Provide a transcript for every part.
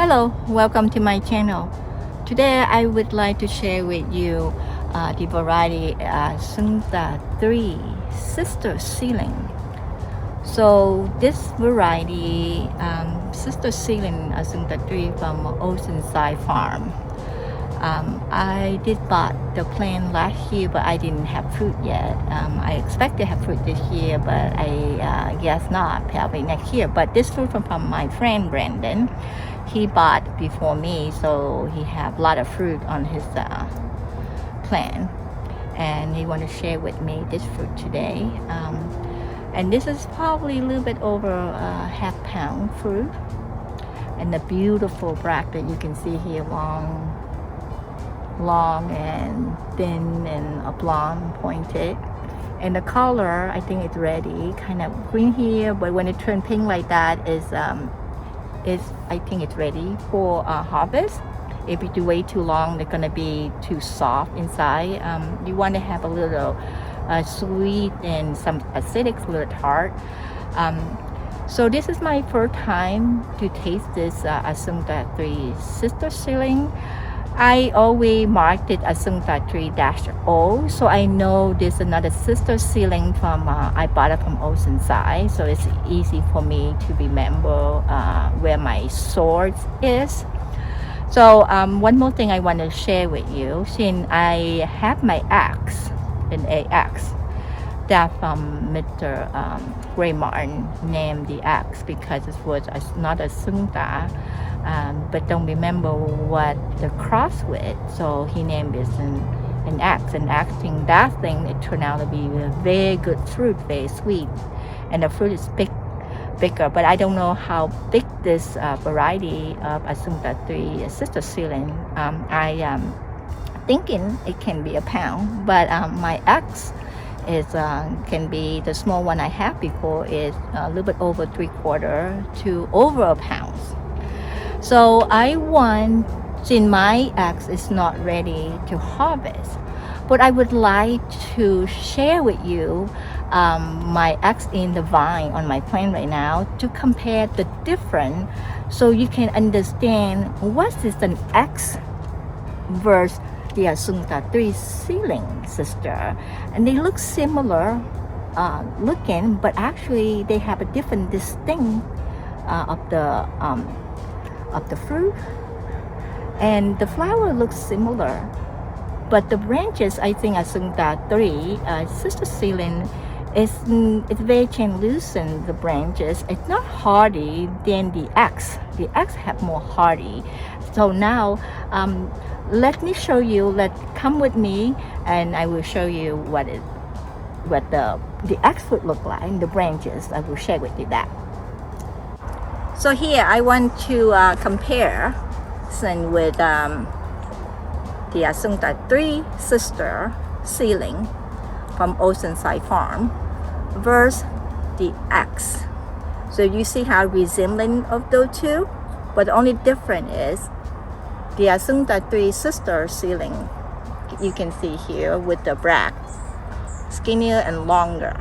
Hello, welcome to my channel. Today I would like to share with you the variety Asunta 3 Sister Seedling. So this variety, Sister Seedling Asunta 3 from Oceanside Farm. I did bought the plant last year, but I didn't have fruit yet. I expect to have fruit this year, but I guess not, probably next year. But this fruit from my friend Brandon. He bought before me, so he have a lot of fruit on his plant, and he want to share with me this fruit today. And this is probably a little bit over a half-pound fruit, and the beautiful bract that you can see here, long and thin and oblong pointed. And the color, I think it's ready, kind of green here, but when it turns pink like that is I think it's ready for harvest. If you do wait too long, they're gonna be too soft inside. You want to have a little sweet and some acidic, a little tart. So this is my first time to taste this Asunta 3 Sister Seedling. I always marked it Asunta 3-0, so I know there's another Sister Seedling from I bought it from Oceanside, so it's easy for me to remember where my source is. So one more thing I want to share with you, since I have my axe, an axe that from Mr. Ray Martin named the axe because it was not Asunta. But don't remember what the cross with, so he named it an axe. And acting that thing, it turned out to be a very good fruit, very sweet, and the fruit is bigger. But I don't know how big this variety of Asunta 3 Sister Seedling. I am thinking it can be a pound, but my axe is can be the small one I have before is a little bit over 3/4 to over a pound. So I want, since my axe is not ready to harvest, but I would like to share with you my axe in the vine on my plant right now to compare the difference, so you can understand what is an axe versus the Asunta 3 Seedling sister. And they look similar looking, but actually they have a different distinct of the fruit, and the flower looks similar, but the branches, I think Asunta 3 Sister Seedling it's very translucent. The branches, it's not hardy than the axe. The axe have more hardy. So now let me show you. Come with me, and I will show you what the axe fruit look like. The branches, I will share with you that. So here I want to compare with the Asunta 3 Sister Seedling from Oceanside Farm versus the axe. So you see how resembling of those two, but the only difference is the Asunta 3 Sister Seedling, you can see here with the bract skinnier and longer,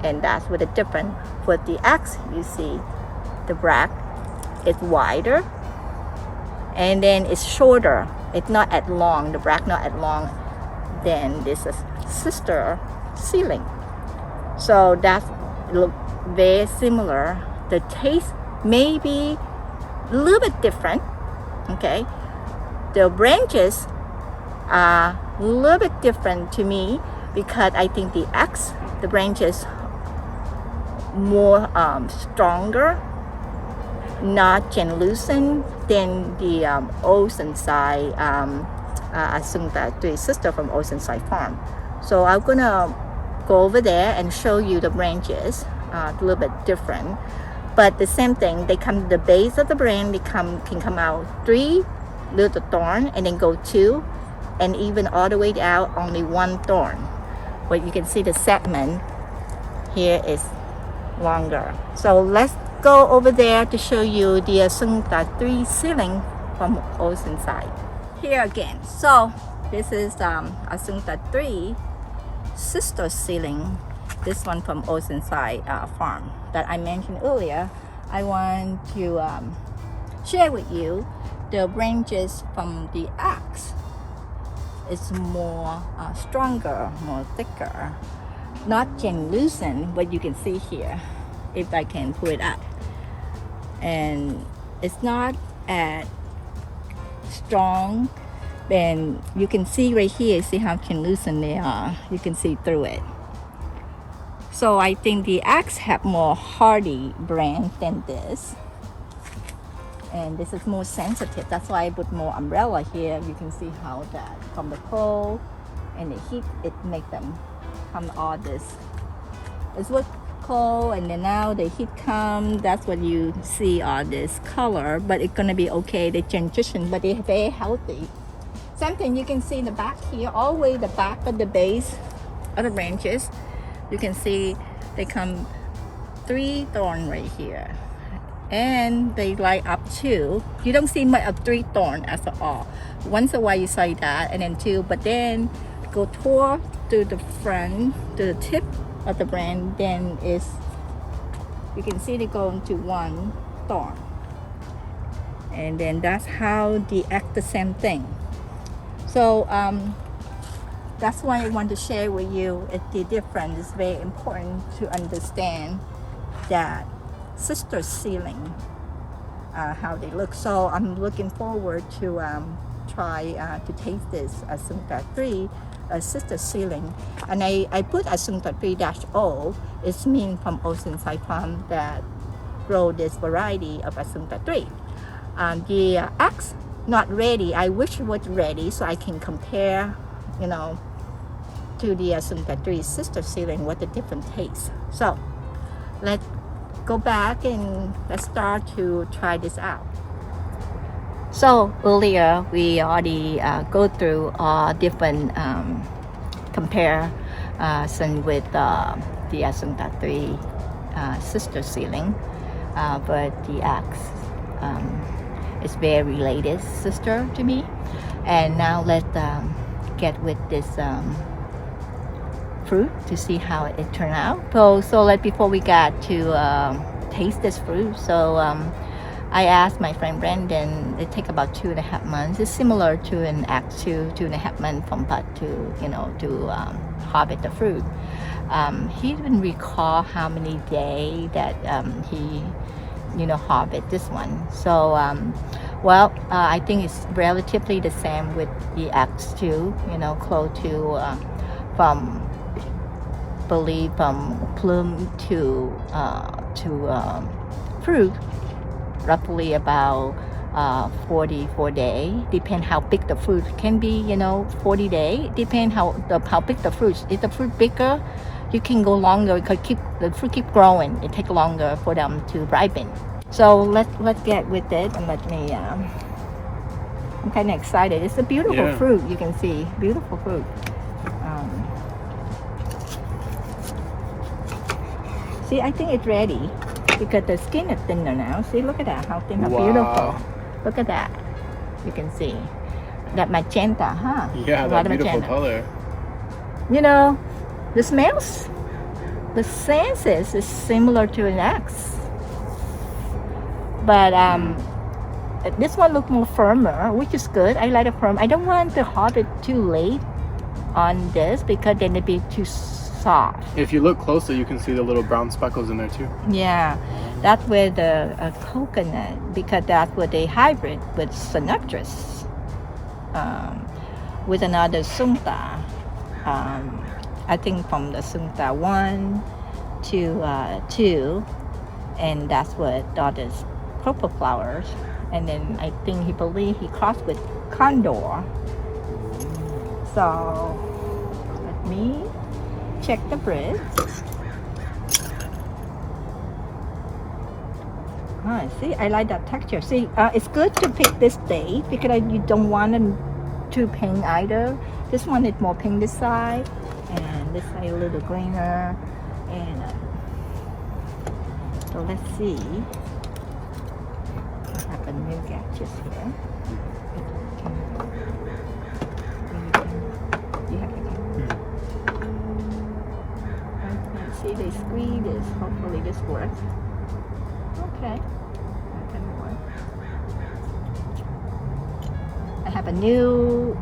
and that's what the difference. With the axe, you see the bract is wider, and then it's shorter. It's not as long, the bract not as long than this Sister Seedling. So that look very similar. The taste may be a little bit different. Okay, the branches are a little bit different to me because I think the axe, the branches more stronger, not translucent than the Oceanside Asunta 3 Sister from Oceanside Farm. So I'm gonna go over there and show you the branches, a little bit different, but the same thing. They come to the base of the branch. They can come out 3 little thorn, and then go 2, and even all the way out only 1 thorn. But you can see the segment here is longer. So let's go over there to show you the Asunta 3 Seedling from Oceanside. Here again. So this is Asunta 3 Sister Seedling. This one from Oceanside Farm that I mentioned earlier. I want to share with you, the branches from the axe is more stronger, more thicker, not translucent, but you can see here if I can pull it up, and it's not as strong. Then you can see right here, see how translucent they are, you can see through it. So I think the axe have more hardy branch than this, and this is more sensitive. That's why I put more umbrella here. You can see how that from the cold and the heat, it make them come all this. It's what cold, and then now the heat come, that's what you see all this color, but it's gonna be okay. They transition, but they're very healthy. Same thing you can see in the back here, all the way the back of the base of the branches. You can see they come 3 thorn right here, and they light up 2. You don't see much of 3 thorn as all. Once a while you see that, and then 2, but then go toward to the front, to the tip of the branch, then is, you can see they go into 1 thorn, and then that's how they act the same thing. So that's why I want to share with you the difference. It's very important to understand that sister seedling, how they look. So I'm looking forward to try to taste this Asunta 3 sister seedling. And I put Asunta 3-0. It's mean from Ocean Side Farm that grow this variety of Asunta 3. The axe not ready. I wish it was ready so I can compare, you know, to the Asunta 3 sister seedling, what the different taste. So let's go back and let's start to try this out. So earlier we already go through different comparison with the Asunta 3 sister seedling, but the axe is very related sister to me. And now let's get with this fruit to see how it turned out. So like before we got to taste this fruit, so I asked my friend Brandon, it take about 2.5 months. It's similar to an axe 2.5 months from bud to, you know, to harvest the fruit. He didn't recall how many days that he, you know, harvest this one. So well, I think it's relatively the same with the axe 2, you know, close to from plume to fruit, roughly about 44 days. Depend how big the fruit can be, you know, 40 days. Depend how big the fruit. If the fruit bigger, you can go longer because the fruit keep growing. It takes longer for them to ripen. So let's get with it, and let me. I'm kind of excited. It's a beautiful fruit. You can see beautiful fruit. See, I think it's ready because the skin is thinner now. See, look at that, how thin, how beautiful. Look at that. You can see that magenta, huh? Yeah, that beautiful color. You know, the smells, the senses is similar to an axe, but this one look more firmer, which is good. I like it firm. I don't want to harvest too late on this because then it'd be too soft. If you look closely, you can see the little brown speckles in there too. Yeah, that's where the coconut, because that's where they hybrid with Sinatras, with another Asunta. I think from the Asunta 1 to 2, and that's what all this purple flowers. And then I think he crossed with Condor. So let me check the bread. See, I like that texture. See, it's good to pick this day because you don't want them too pink either. This one is more pink this side, and this side a little greener. And so let's see. I have a new gadget here. See, they squeeze this. Hopefully this works. Okay. That can work. have a new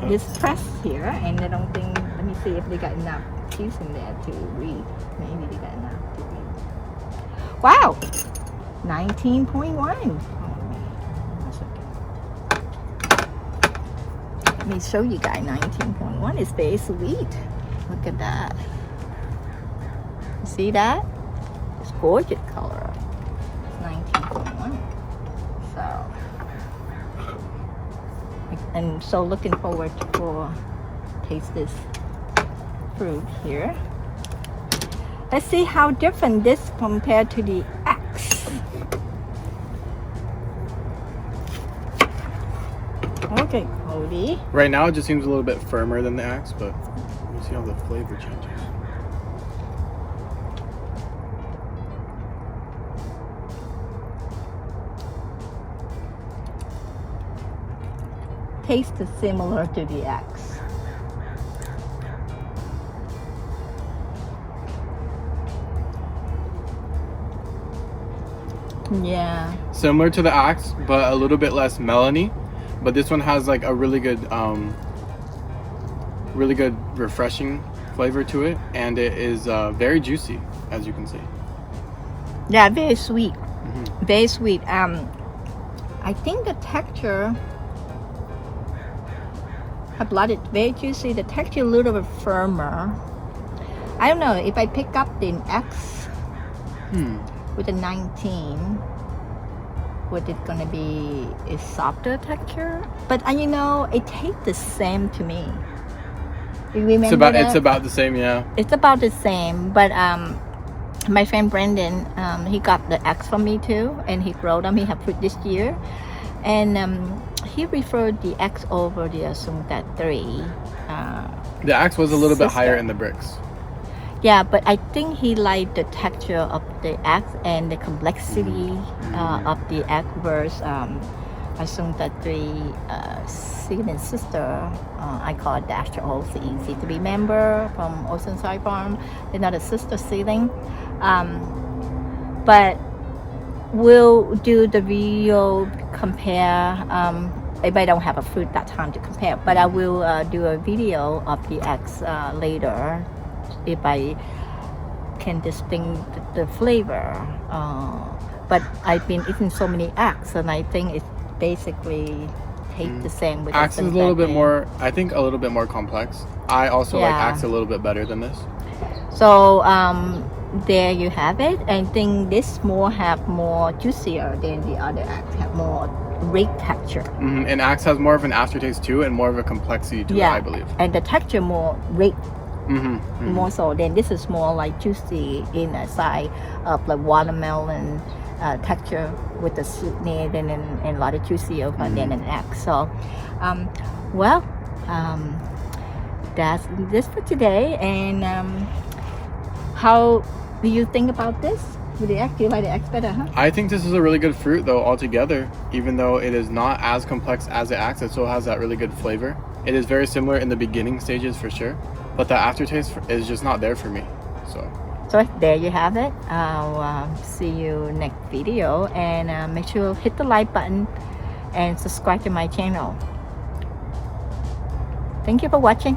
this press here, and I don't think. Let me see if they got enough cheese in there to read. Maybe they got enough to read. Wow, 19.1. Let me show you guys. 19.1 is very sweet. Look at that. See that? It's gorgeous color. It's 19.1. So, and so looking forward for taste this fruit here. Let's see how different this compared to the X. Okay, Cody. Right now it just seems a little bit firmer than the Axe, but you see how the flavor changes. Taste is similar to the X. Yeah. Similar to the Axe, but a little bit less melony. But this one has like a really good refreshing flavor to it, and it is very juicy, as you can see. Yeah, very sweet. Mm-hmm. Very sweet. I think the texture, I blooded, very juicy. The texture a little bit firmer. I don't know if I pick up the X with a 19. What it's gonna be is softer texture, but you know, it tastes the same to me. You remember It's about the same, yeah. It's about the same, but my friend Brendan, he got the X from me too, and he grow them. He have fruit this year, and he referred the X over the Asunta 3. The Axe was a little bit higher sister. in the bricks. Yeah, but I think he liked the texture of the egg and the complexity of the egg versus Asunta 3 Seedling sister. I call it Dash O, it's easy to remember, from Oceanside Farm. They're not a sister Seedling. But we'll do the video compare. If I don't have a fruit that time to compare, but I will do a video of the eggs later, if I can distinguish the flavor. But I've been eating so many eggs, and I think it basically tastes the same with Axe is a little bit more, I think, a little bit more complex. I also like Yeah. Axe a little bit better than this. So there you have it. I think this have more juicier than the other eggs, have more rich texture. And Axe has more of an aftertaste too, and more of a complexity to it, I believe. And the texture more rich. Mm-hmm. More so than this is more like juicy in a side of like watermelon texture with the sweetness and a lot of juicy over than an egg. So that's this for today. And how do you think about this with the egg? Do you like the eggs better, huh? I think this is a really good fruit though altogether. Even though it is not as complex as the Axe, it still has that really good flavor. It is very similar in the beginning stages for sure, but the aftertaste is just not there for me. So there you have it. I'll see you next video, and make sure hit the like button and subscribe to my channel. Thank you for watching.